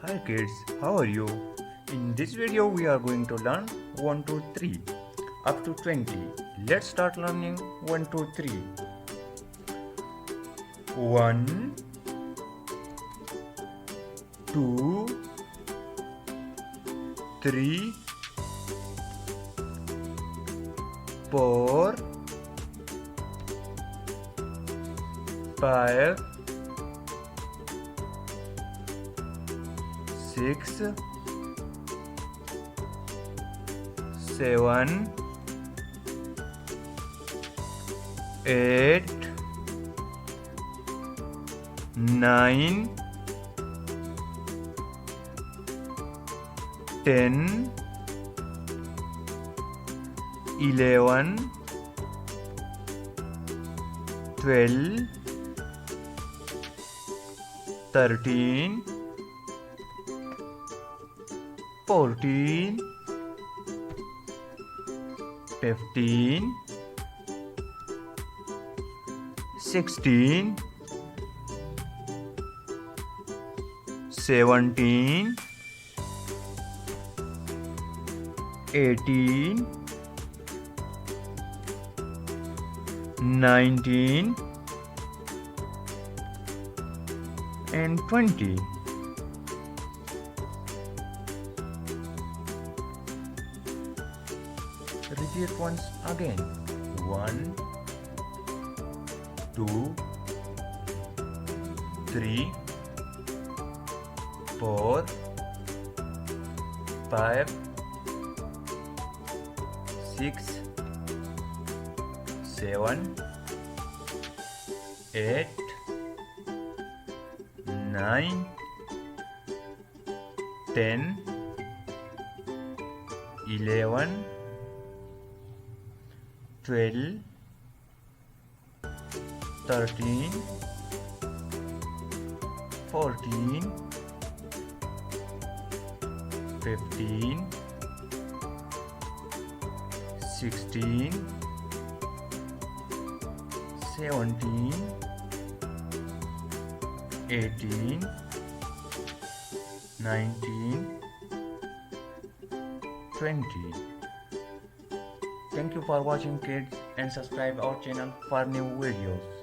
Hi kids, how are you? In this video we are going to learn 1 to 3 up to 20. Let's start learning 1 to 3. 1 2 3 4 5 6 7 8 9 10 11 12 13 14 15 16 17 18 19 and 20. Repeat once again. 1 2 3 4 5 6 7 8 9 10 11 12 13 14 15 16 17 18 19 20. Thank you for watching kids and subscribe our channel for new videos.